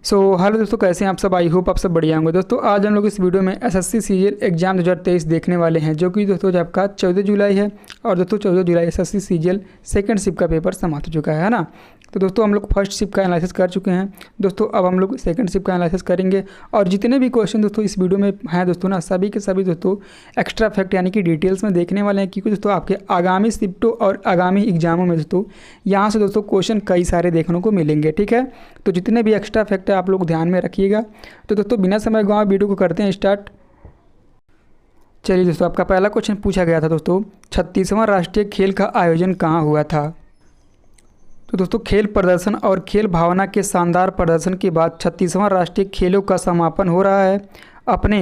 Hello दोस्तों, कैसे हैं आप सब। आई होप आप सब बढ़िया होंगे। दोस्तों आज हम लोग इस वीडियो में एसएससी सीजीएल एग्जाम 2023 देखने वाले हैं, जो कि दोस्तों आपका 14 जुलाई है। और दोस्तों 14 जुलाई एसएससी सीजीएल सेकंड शिफ्ट का पेपर समाप्त हो चुका है ना। तो दोस्तों हम लोग फर्स्ट शिफ्ट का एनालिसिस कर चुके हैं। दोस्तों अब हम लोग सेकंड शिफ्ट का एनालिसिस करेंगे। और जितने भी क्वेश्चन दोस्तों इस वीडियो में हैं दोस्तों ना, सभी के सभी दोस्तों एक्स्ट्रा फैक्ट यानी कि डिटेल्स में देखने वाले हैं, क्योंकि दोस्तों आपके आगामी शिफ्टों और आगामी एग्जामों में दोस्तों यहाँ से दोस्तों क्वेश्चन कई सारे देखने को मिलेंगे। ठीक है, तो जितने भी एक्स्ट्रा फैक्ट है आप लोग ध्यान में रखिएगा। तो दोस्तों बिना समय गंवाए वीडियो को करते हैं स्टार्ट। चलिए दोस्तों, आपका पहला क्वेश्चन पूछा गया था दोस्तों, 36वां राष्ट्रीय खेल का आयोजन कहाँ हुआ था। तो दोस्तों खेल प्रदर्शन और खेल भावना के शानदार प्रदर्शन के बाद 36वां राष्ट्रीय खेलों का समापन हो रहा है। अपने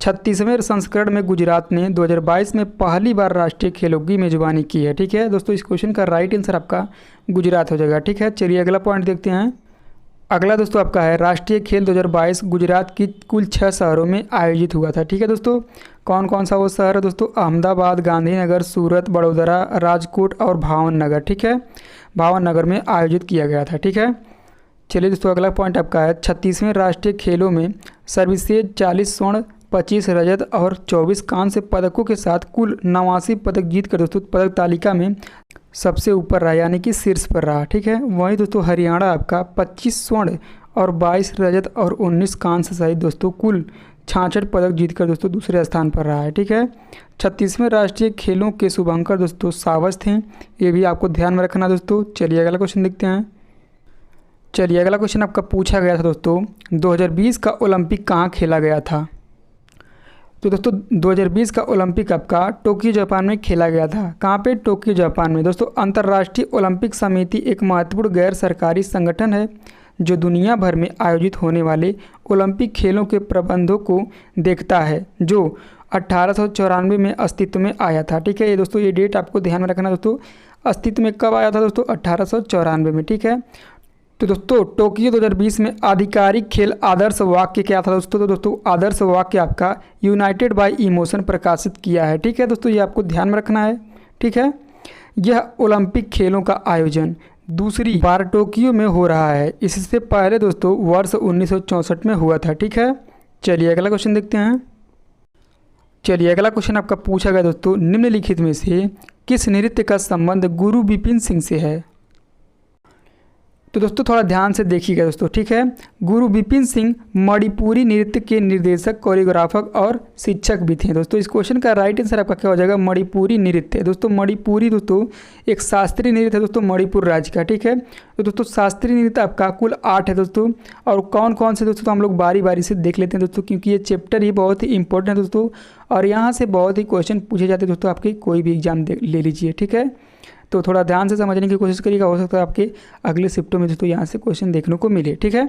36वें संस्करण में गुजरात ने 2022 में पहली बार राष्ट्रीय खेलों की मेजबानी की है। ठीक है दोस्तों, इस क्वेश्चन का राइट आंसर आपका गुजरात हो जाएगा। ठीक है, चलिए अगला पॉइंट देखते हैं। अगला दोस्तों आपका है राष्ट्रीय खेल 2022 गुजरात की कुल 6 शहरों में आयोजित हुआ था। ठीक है दोस्तों, कौन कौन सा वो शहर है दोस्तों, अहमदाबाद, गांधीनगर, सूरत, बड़ोदरा, राजकोट और भावनगर। ठीक है, भावनगर में आयोजित किया गया था। ठीक है, चलिए दोस्तों अगला पॉइंट आपका है 36वें राष्ट्रीय खेलों में सर्विसेज 40 स्वर्ण, 25 रजत और 24 कांस्य पदकों के साथ कुल 89 पदक जीतकर दोस्तों पदक तालिका में सबसे ऊपर रहा, यानी कि शीर्ष पर रहा। ठीक है, वहीं दोस्तों हरियाणा आपका 25 स्वर्ण और 22 रजत और 19 कांस्य सहित दोस्तों कुल 66 पदक जीतकर दोस्तों दूसरे स्थान पर रहा है। ठीक है, 36वें राष्ट्रीय खेलों के शुभंकर दोस्तों सावज थे, ये भी आपको ध्यान में रखना दोस्तों। चलिए अगला क्वेश्चन देखते हैं। चलिए अगला क्वेश्चन आपका पूछा गया था दोस्तों, 2020 का ओलंपिक कहाँ खेला गया था। तो दोस्तों 2020 का ओलंपिक आपका टोक्यो जापान में खेला गया था। कहाँ पे, टोक्यो जापान में। दोस्तों अंतर्राष्ट्रीय ओलंपिक समिति एक महत्वपूर्ण गैर सरकारी संगठन है जो दुनिया भर में आयोजित होने वाले ओलंपिक खेलों के प्रबंधों को देखता है, जो 1894 में अस्तित्व में आया था। ठीक है, ये दोस्तों ये डेट आपको ध्यान में रखना दोस्तों, अस्तित्व में कब आया था दोस्तों, 1894 में। ठीक है, तो दोस्तों टोक्यो 2020 में आधिकारिक खेल आदर्श वाक्य क्या था दोस्तों। तो दोस्तों आदर्श वाक्य आपका यूनाइटेड बाय इमोशन प्रकाशित किया है। ठीक है दोस्तों, ये आपको ध्यान में रखना है। ठीक है, यह ओलंपिक खेलों का आयोजन दूसरी बार टोक्यो में हो रहा है। इससे पहले दोस्तों वर्ष 1964 में हुआ था। ठीक है, चलिए अगला क्वेश्चन देखते हैं। चलिए अगला क्वेश्चन आपका पूछा गया दोस्तों, निम्नलिखित में से किस नृत्य का संबंध गुरु बिपिन सिंह से है। तो दोस्तों थोड़ा ध्यान से देखिएगा दोस्तों। ठीक है, गुरु बिपिन सिंह मणिपुरी नृत्य के निर्देशक, कोरियोग्राफर और शिक्षक भी थे। दोस्तों इस क्वेश्चन का राइट आंसर आपका क्या हो जाएगा, मणिपुरी नृत्य। दोस्तों मणिपुरी दोस्तों एक शास्त्रीय नृत्य है दोस्तों मणिपुर राज्य का। ठीक है, तो दोस्तों शास्त्रीय नृत्य आपका कुल 8 है दोस्तों। और कौन कौन से दोस्तों तो हम लोग बारी बारी से देख लेते हैं दोस्तों, क्योंकि ये चैप्टर ही बहुत ही इंपॉर्टेंट है दोस्तों, और यहाँ से बहुत ही क्वेश्चन पूछे जाते हैं दोस्तों, आपके कोई भी एग्जाम ले लीजिए। ठीक है, तो थोड़ा ध्यान से समझने की कोशिश करिएगा, हो सकता है आपके अगले शिफ्टों में दोस्तों यहाँ से क्वेश्चन देखने को मिले। ठीक है,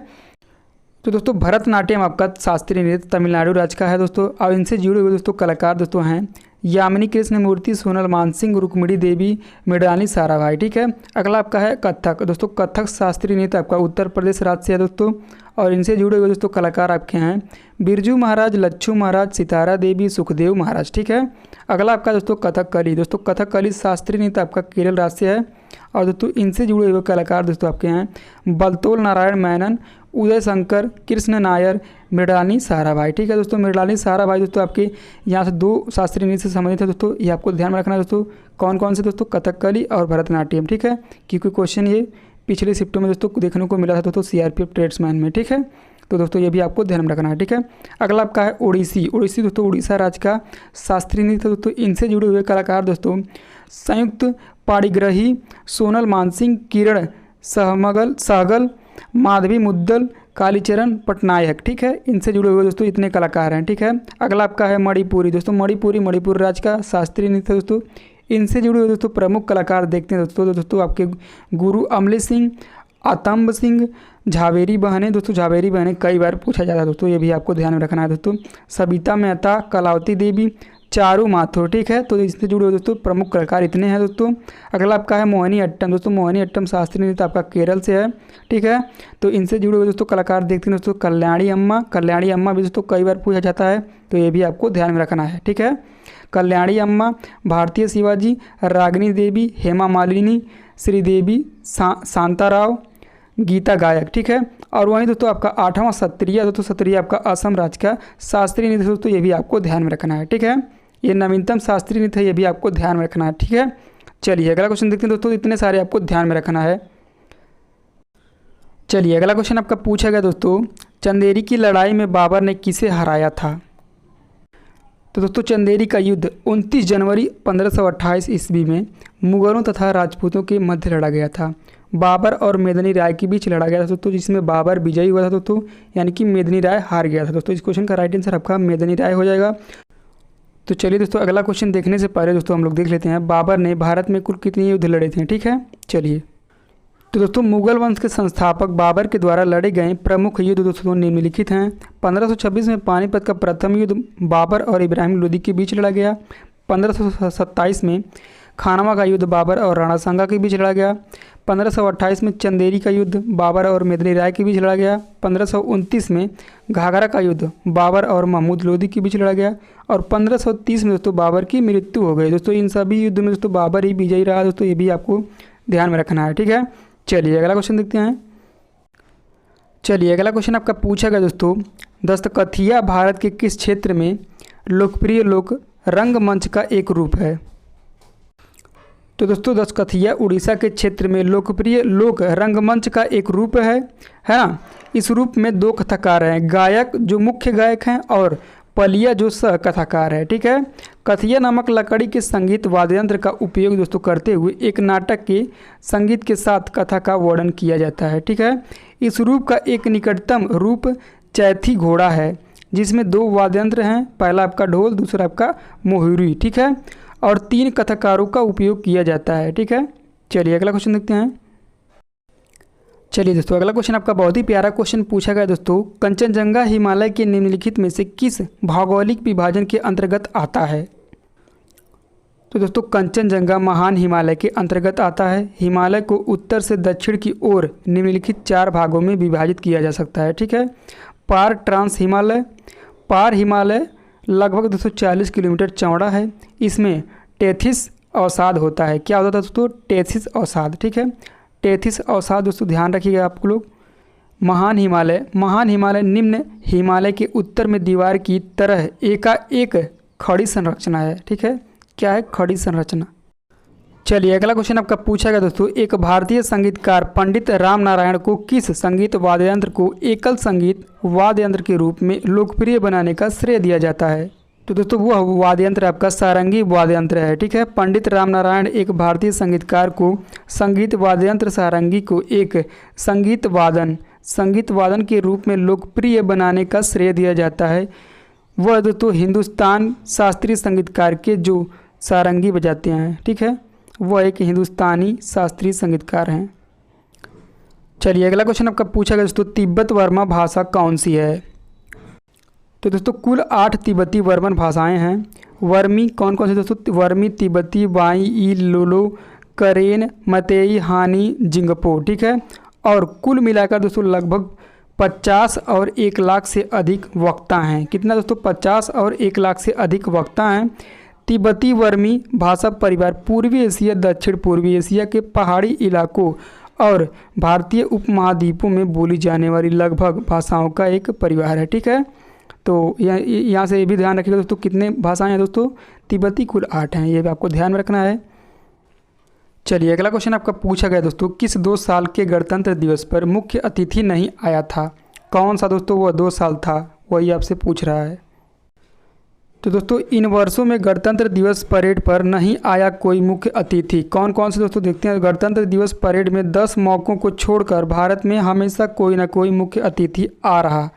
तो दोस्तों भरतनाट्यम आपका शास्त्रीय नृत्य तमिलनाडु राज्य का है दोस्तों। और इनसे जुड़े हुए दोस्तों कलाकार दोस्तों हैं यामिनी कृष्ण मूर्ति, सोनल मानसिंह, रुक्मिणी देवी, मृणाली साराभाई। ठीक है, अगला आपका है कथक। दोस्तों कथक शास्त्रीय नृत्य आपका उत्तर प्रदेश राज्य से है दोस्तों। और इनसे जुड़े हुए दोस्तों कलाकार आपके हैं बिरजू महाराज, लच्छू महाराज, सितारा देवी, सुखदेव महाराज। ठीक है, अगला आपका दोस्तों कथकली। दोस्तों कथकली शास्त्रीय नृत्य आपका केरल राज्य से है। और दोस्तों इनसे जुड़े हुए कलाकार दोस्तों आपके हैं बलतोल नारायण मेनन, उदय शंकर, कृष्ण नायर, मृणाली साराभाई। ठीक है दोस्तों, मृणाली साराभाई दोस्तों आपके यहाँ से 2 शास्त्रीय नृत्य से संबंधित है दोस्तों, ये आपको ध्यान में रखना है दोस्तों। कौन कौन से दोस्तों, कथकली और भरतनाट्यम। ठीक है, क्योंकि क्वेश्चन ये पिछले शिफ्टों में दोस्तों देखने को मिला था दोस्तों सीआरपीएफ ट्रेड्समैन में। ठीक है, तो दोस्तों ये भी आपको ध्यान में रखना है। ठीक है, अगला आपका है ओडिसी। ओडिसी दोस्तों उड़ीसा राज्य का शास्त्रीय नृत्य दोस्तों। इनसे जुड़े हुए कलाकार दोस्तों संयुक्त पाणिग्रही, सोनल मानसिंह, किरण सहगल, माधवी मुद्दल, कालीचरण पटनायक। ठीक है, इनसे जुड़े हुए दोस्तों इतने कलाकार हैं। ठीक है, अगला आपका है मणिपुरी। दोस्तों मणिपुर राज्य का शास्त्रीय नृत्य दोस्तों। इनसे जुड़े हुए दोस्तों प्रमुख कलाकार देखते हैं दोस्तों आपके गुरु अमले सिंह, आतंब सिंह, झावेरी बहनें। दोस्तों झावेरी बहनें कई बार पूछा जाता है दोस्तों, ये भी आपको ध्यान में रखना है दोस्तों। सबिता मेहता, कलावती देवी, चारू माथुर। ठीक है, तो इससे जुड़े हुए दोस्तों प्रमुख कलाकार इतने हैं दोस्तों। अगला आपका है मोहिनी अट्टम। दोस्तों मोहिनी अट्टम शास्त्रीय नृत्य आपका केरल से है। ठीक है, तो इनसे जुड़े हुए दोस्तों कलाकार देखते हैं दोस्तों कल्याणी अम्मा भी दोस्तों कई बार पूछा जाता है, तो ये भी आपको ध्यान में रखना है। ठीक है, कल्याणी अम्मा, भारतीय शिवाजी, रागिनी देवी, हेमा मालिनी, श्रीदेवी, शांताराव, गीता गायक। ठीक है, और वहीं दोस्तों आपका 8वां सत्रिय, दोस्तों सत्रिय आपका असम राज्य का शास्त्रीय नृत्य दोस्तों, ये भी आपको ध्यान में रखना है। ठीक है, ये नवीनतम शास्त्रीय नृत्य है, ये भी आपको ध्यान में रखना है। ठीक है, चलिए अगला क्वेश्चन देखते हैं दोस्तों, इतने सारे आपको ध्यान में रखना है। चलिए अगला क्वेश्चन आपका पूछा गया दोस्तों, चंदेरी की लड़ाई में बाबर ने किसे हराया था? तो दोस्तों चंदेरी का युद्ध 29 जनवरी 1528 ईस्वी में मुगलों तथा राजपूतों के मध्य लड़ा गया था। बाबर और मेदिनी राय के बीच लड़ा गया था दोस्तों, जिसमें बाबर विजयी हुआ था दोस्तों, यानी कि मेदिनी राय हार गया था दोस्तों। इस क्वेश्चन का राइट आंसर आपका मेदिनी राय हो जाएगा। तो चलिए दोस्तों अगला क्वेश्चन देखने से पहले दोस्तों हम लोग देख लेते हैं बाबर ने भारत में कुल कितने युद्ध लड़े थे। ठीक है, चलिए तो दोस्तों मुगल वंश के संस्थापक बाबर के द्वारा लड़े गए प्रमुख युद्ध दोस्तों निम्नलिखित हैं। 1526 में पानीपत का प्रथम युद्ध बाबर और इब्राहिम लोदी के बीच लड़ा गया। 1527 में खानवा का युद्ध बाबर और राणा सांगा के बीच लड़ा गया। 1528 में चंदेरी का युद्ध बाबर और मेदिनी राय के बीच लड़ा गया। 1529 में घाघरा का युद्ध बाबर और महमूद लोदी के बीच लड़ा गया। और 1530 में दोस्तों बाबर की मृत्यु हो गई। दोस्तों इन सभी युद्ध में दोस्तों बाबर ही विजयी रहा दोस्तों, ये भी आपको ध्यान में रखना है। ठीक है, चलिए अगला क्वेश्चन देखते हैं। चलिए अगला क्वेश्चन आपका पूछा गया दोस्तों, दस्तकथिया भारत के किस क्षेत्र में लोकप्रिय लोक रंगमंच का एक रूप है? तो दोस्तों दस्तकथिया उड़ीसा के क्षेत्र में लोकप्रिय लोक रंगमंच का एक रूप है ना। इस रूप में 2 कथाकार हैं, गायक जो मुख्य गायक हैं और पलिया जो सह कथाकार है। ठीक है, कथिया नामक लकड़ी के संगीत वाद्य यंत्र का उपयोग दोस्तों करते हुए एक नाटक के संगीत के साथ कथा का वर्णन किया जाता है। ठीक है, इस रूप का एक निकटतम रूप चैथी घोड़ा है, जिसमें 2 वाद्य यंत्र हैं, पहला आपका ढोल, दूसरा आपका मोहरी। ठीक है, और 3 कथाकारों का उपयोग किया जाता है। ठीक है, चलिए अगला क्वेश्चन देखते हैं। चलिए दोस्तों अगला क्वेश्चन आपका बहुत ही प्यारा क्वेश्चन पूछा गया दोस्तों, कंचनजंगा हिमालय के निम्नलिखित में से किस भौगोलिक विभाजन के अंतर्गत आता है? तो दोस्तों कंचनजंगा महान हिमालय के अंतर्गत आता है। हिमालय को उत्तर से दक्षिण की ओर निम्नलिखित 4 भागों में विभाजित किया जा सकता है। ठीक है, पार ट्रांस हिमालय, पार हिमालय लगभग 240 किलोमीटर चौड़ा है। इसमें टेथिस अवसाद होता है। क्या होता है दोस्तों? टेथिस अवसाद। ठीक है, टेथिस अवसाद दोस्तों ध्यान रखिएगा आप लोग। महान हिमालय निम्न हिमालय के उत्तर में दीवार की तरह एकाएक खड़ी संरचना है। ठीक है, क्या है? खड़ी संरचना। चलिए अगला क्वेश्चन आपका पूछा गया दोस्तों, एक भारतीय संगीतकार पंडित राम नारायण को किस संगीत वाद्य यंत्र को एकल संगीत वाद्य यंत्र के रूप में लोकप्रिय बनाने का श्रेय दिया जाता है? तो दोस्तों वह वाद्य यंत्र आपका सारंगी वाद्य यंत्र है। ठीक है, पंडित राम नारायण एक भारतीय संगीतकार को संगीत वाद्य यंत्र सारंगी को एक संगीत वादन के रूप में लोकप्रिय बनाने का श्रेय दिया जाता है। वह दोस्तों हिंदुस्तान शास्त्रीय संगीतकार के जो सारंगी बजाते हैं। ठीक है, वह एक हिंदुस्तानी शास्त्रीय संगीतकार हैं। चलिए अगला क्वेश्चन आपका पूछा गया दोस्तों, तिब्बत वर्मा भाषा कौन सी है? तो दोस्तों कुल 8 तिब्बती वर्मन भाषाएं हैं। वर्मी कौन कौन सी दोस्तों? वर्मी, तिब्बती, वाई, ई, लोलो, करेन, मतेई, हानी, जिंगपो। ठीक है, और कुल मिलाकर दोस्तों लगभग 50 और 1 लाख से अधिक वक्ता हैं। कितना दोस्तों? 50 और 1 लाख से अधिक वक्ता हैं। तिब्बती वर्मी भाषा परिवार पूर्वी एशिया, दक्षिण पूर्वी एशिया के पहाड़ी इलाकों और भारतीय उपमहाद्वीपों में बोली जाने वाली लगभग भाषाओं का एक परिवार है। ठीक है, तो यहाँ से ये भी ध्यान रखिएगा दोस्तों, कितने भाषाएं हैं दोस्तों? तिब्बती कुल 8 हैं, ये भी आपको ध्यान में रखना है। चलिए अगला क्वेश्चन आपका पूछा गया दोस्तों, किस 2 साल के गणतंत्र दिवस पर मुख्य अतिथि नहीं आया था? कौन सा दोस्तों वह 2 साल था? वही आपसे पूछ रहा है। तो दोस्तों इन वर्षों में गणतंत्र दिवस परेड पर नहीं आया कोई मुख्य अतिथि। कौन कौन से दोस्तों देखते हैं। गणतंत्र दिवस परेड में 10 मौकों को छोड़कर भारत में हमेशा कोई ना कोई मुख्य अतिथि आ रहा,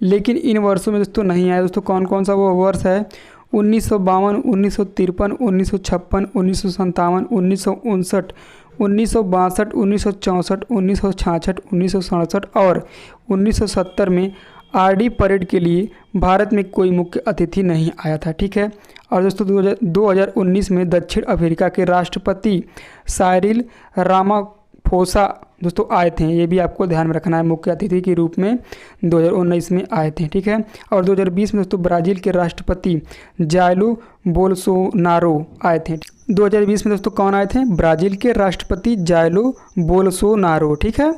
लेकिन इन वर्षों में दोस्तों नहीं आया। दोस्तों कौन कौन सा वो वर्ष है? 1952, 1953, 1956, 1957, 1959, 1962, 1964, 1966, 1967 और 1970 में आरडी परेड के लिए भारत में कोई मुख्य अतिथि नहीं आया था। ठीक है, और दोस्तों 2019 में दक्षिण अफ्रीका के राष्ट्रपति साइरिल रामाफोसा दोस्तों आए थे। ये भी आपको ध्यान में रखना है, मुख्य अतिथि के रूप में 2019 में आए थे। ठीक है, और 2020 में दोस्तों ब्राज़ील के राष्ट्रपति जाइलो बोल्सोनारो आए थे। 2020 में दोस्तों कौन आए थे? ब्राज़ील के राष्ट्रपति जाइलो बोल्सोनारो। ठीक है,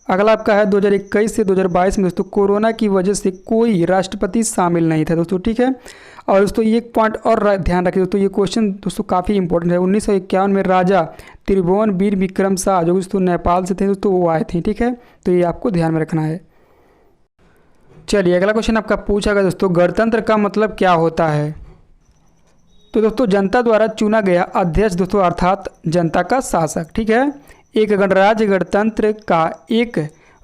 अगला आपका है 2021 से 2022 में दोस्तों कोरोना की वजह से कोई राष्ट्रपति शामिल नहीं था दोस्तों, ठीक है। और दोस्तों ये एक पॉइंट और ध्यान रखिए दोस्तों, ये क्वेश्चन दोस्तों काफ़ी इंपॉर्टेंट है। 1951 में राजा त्रिभुवन वीर विक्रम शाह जो दोस्तों नेपाल से थे दोस्तों वो आए थे, ठीक है। तो ये आपको ध्यान में रखना है। चलिए अगला क्वेश्चन आपका पूछा गया दोस्तों, गणतंत्र का मतलब क्या होता है। तो दोस्तों जनता द्वारा चुना गया अध्यक्ष दोस्तों अर्थात जनता का शासक, ठीक है। एक गणराज्य गणतंत्र का एक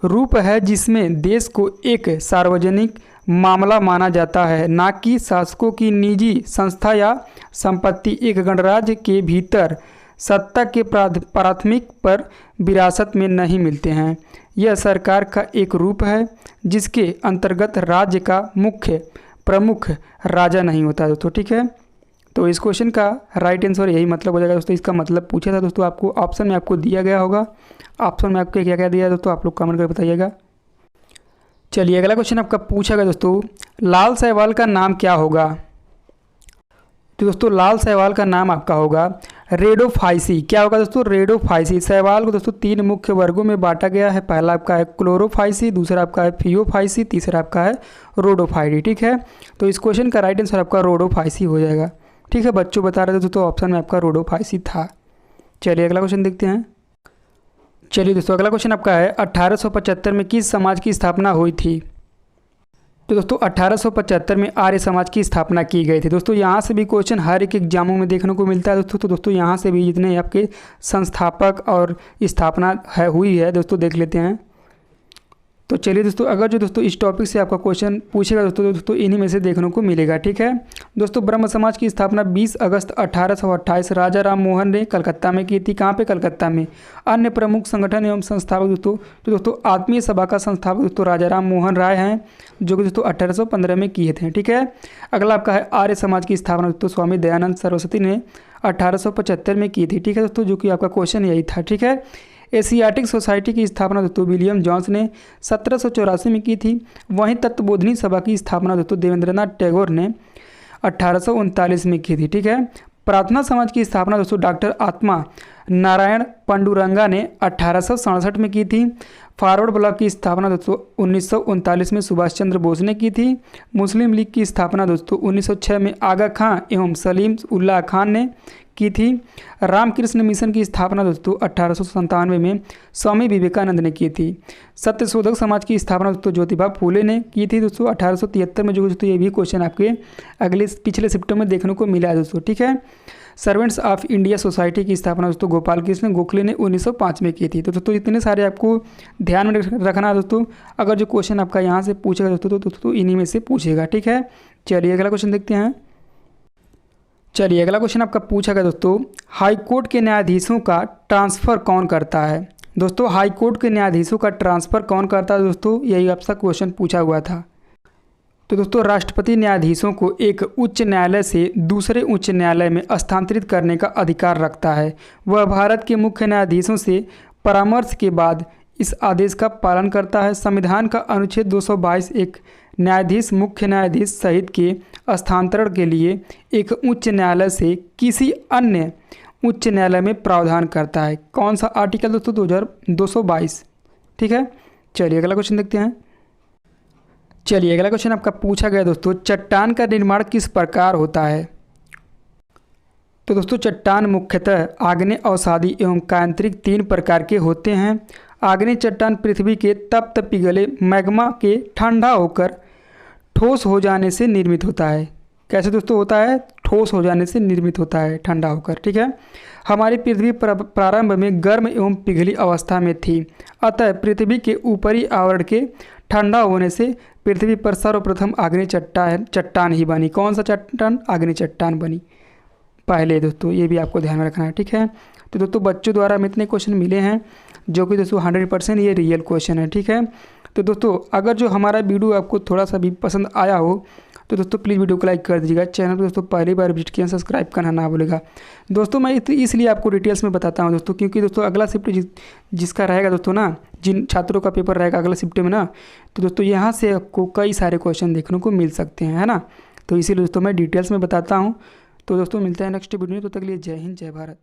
रूप है जिसमें देश को एक सार्वजनिक मामला माना जाता है, ना कि शासकों की निजी संस्था या संपत्ति। एक गणराज्य के भीतर सत्ता के प्राथमिक पर विरासत में नहीं मिलते हैं। यह सरकार का एक रूप है जिसके अंतर्गत राज्य का मुख्य प्रमुख राजा नहीं होता दोस्तों, ठीक है। तो इस क्वेश्चन का राइट आंसर यही मतलब हो जाएगा दोस्तों। इसका मतलब पूछा था दोस्तों, आपको ऑप्शन में आपको दिया गया होगा। ऑप्शन में आपको क्या क्या दिया है दोस्तों, आप लोग कमेंट करके बताइएगा। चलिए अगला क्वेश्चन आपका पूछा गया दोस्तों, लाल सहवाल का नाम क्या होगा। तो दोस्तों लाल सहवाल का नाम आपका होगा रेडोफाइसी। क्या होगा दोस्तों, रेडोफाइसी। सहवाल को दोस्तों 3 मुख्य वर्गों में बांटा गया है। पहला आपका है क्लोरोफाइसी, दूसरा आपका है फियोफाइसी, तीसरा आपका है रोडोफाइडी, ठीक है। तो इस क्वेश्चन का राइट आंसर आपका रोडोफाइसी हो जाएगा, ठीक है। बच्चों बता रहे थे तो ऑप्शन में आपका रोडोफाइसी था। चलिए अगला क्वेश्चन देखते हैं। चलिए दोस्तों अगला क्वेश्चन आपका है 1875 में किस समाज की स्थापना हुई थी। तो दोस्तों 1875 में आर्य समाज की स्थापना की गई थी। दोस्तों यहाँ से भी क्वेश्चन हर एक एग्जामों में देखने को मिलता है दोस्तों। तो दोस्तों यहाँ से भी जितने आपके संस्थापक और स्थापना हुई है दोस्तों देख लेते हैं। तो चलिए दोस्तों अगर जो दोस्तों इस टॉपिक से आपका क्वेश्चन पूछेगा दोस्तों इन्हीं में से देखने को मिलेगा, ठीक है। दोस्तों ब्रह्म समाज की स्थापना 20 अगस्त 1828 राजा राम मोहन ने कलकत्ता में की थी। कहाँ पे, कलकत्ता में। अन्य प्रमुख संगठन एवं संस्थापक दोस्तों आत्मीय सभा का संस्थापक दोस्तों राजा राम मोहन राय हैं, जो कि दोस्तों 1815 में किए थे, ठीक है। अगला आपका है आर्य समाज की स्थापना दोस्तों स्वामी दयानंद सरस्वती ने 1875 में की थी, ठीक है दोस्तों, जो कि आपका क्वेश्चन यही था, ठीक है। एशियाटिक सोसाइटी की स्थापना दोस्तों विलियम जॉन्स ने 1784 में की थी। वहीं तत्वबोधिनी सभा की स्थापना दोस्तों देवेंद्रनाथ टैगोर ने 1839 में की थी, ठीक है। प्रार्थना समाज की स्थापना दोस्तों डॉक्टर आत्मा नारायण पांडुरंगा ने 1867 में की थी। फॉरवर्ड ब्लॉक की स्थापना दोस्तों 1939 में सुभाष चंद्र बोस ने की थी। मुस्लिम लीग की स्थापना दोस्तों 1906 में आगा खां एवं सलीम उल्लाह खान ने की थी। रामकृष्ण मिशन की स्थापना दोस्तों 1897 में स्वामी विवेकानंद ने की थी। सत्यशोधक समाज की स्थापना दोस्तों ज्योतिबा फूले ने की थी दोस्तों 1873 में, जो दोस्तों ये भी क्वेश्चन आपके पिछले शिफ्टों में देखने को मिला है दोस्तों, ठीक है। सर्वेंट्स ऑफ इंडिया सोसाइटी की स्थापना दोस्तों गोपाल कृष्ण गोखले ने 1905 में की थी। तो दोस्तों इतने सारे आपको ध्यान में रखना है दोस्तों। अगर जो क्वेश्चन आपका यहाँ से पूछेगा दोस्तों तो दोस्तों इन्हीं में से पूछेगा, ठीक है। चलिए अगला क्वेश्चन देखते हैं। चलिए अगला क्वेश्चन आपका पूछा गया दोस्तों, हाई कोर्ट के न्यायाधीशों का ट्रांसफ़र कौन करता है। दोस्तों हाई कोर्ट के न्यायाधीशों का ट्रांसफ़र कौन करता है दोस्तों, यही आपसे क्वेश्चन पूछा हुआ था। तो दोस्तों राष्ट्रपति न्यायाधीशों को एक उच्च न्यायालय से दूसरे उच्च न्यायालय में स्थानांतरित करने का अधिकार रखता है। वह भारत के मुख्य न्यायाधीशों से परामर्श के बाद इस आदेश का पालन करता है। संविधान का अनुच्छेद 222 एक न्यायाधीश मुख्य न्यायाधीश सहित के स्थानांतरण के लिए एक उच्च न्यायालय से किसी अन्य उच्च न्यायालय में प्रावधान करता है। कौन सा आर्टिकल दोस्तों 222, ठीक है। चलिए अगला क्वेश्चन देखते हैं। चलिए अगला क्वेश्चन आपका पूछा गया दोस्तों, चट्टान का निर्माण किस प्रकार होता है। तो दोस्तों चट्टान मुख्यतः आग्नेय अवसादी एवं कायांतरिक 3 प्रकार के होते हैं। आग्नेय चट्टान पृथ्वी के तप्त पिघले मैग्मा के ठंडा होकर ठोस हो जाने से निर्मित होता है। कैसे दोस्तों होता है, ठोस हो जाने से निर्मित होता है ठंडा होकर, ठीक है। हमारी पृथ्वी प्रारंभ में गर्म एवं पिघली अवस्था में थी, अतः पृथ्वी के ऊपरी आवरण के ठंडा होने से पृथ्वी पर सर्वप्रथम आग्नेय चट्टान ही बनी। कौन सा चट्टान, आग्नेय चट्टान बनी पहले दोस्तों, ये भी आपको ध्यान में रखना है, ठीक है। तो दोस्तों बच्चों द्वारा हमें इतने क्वेश्चन मिले हैं जो कि दोस्तों 100% ये रियल क्वेश्चन है, ठीक है। तो दोस्तों अगर जो हमारा वीडियो आपको थोड़ा सा भी पसंद आया हो तो दोस्तों प्लीज़ वीडियो को लाइक कर दीजिएगा। चैनल को दोस्तों पहली बार विजिट किया सब्सक्राइब करना ना भूलेगा दोस्तों। मैं इसलिए आपको डिटेल्स में बताता हूँ दोस्तों, क्योंकि दोस्तों अगला शिफ्ट जिसका रहेगा दोस्तों ना, जिन छात्रों का पेपर रहेगा अगला शिफ्ट में ना, तो दोस्तों यहाँ से आपको कई सारे क्वेश्चन देखने को मिल सकते हैं, है ना। तो इसीलिए दोस्तों मैं डिटेल्स में बताता हूँ। तो दोस्तों मिलता है नेक्स्ट वीडियो में, तो तक के लिए जय हिंद जय भारत।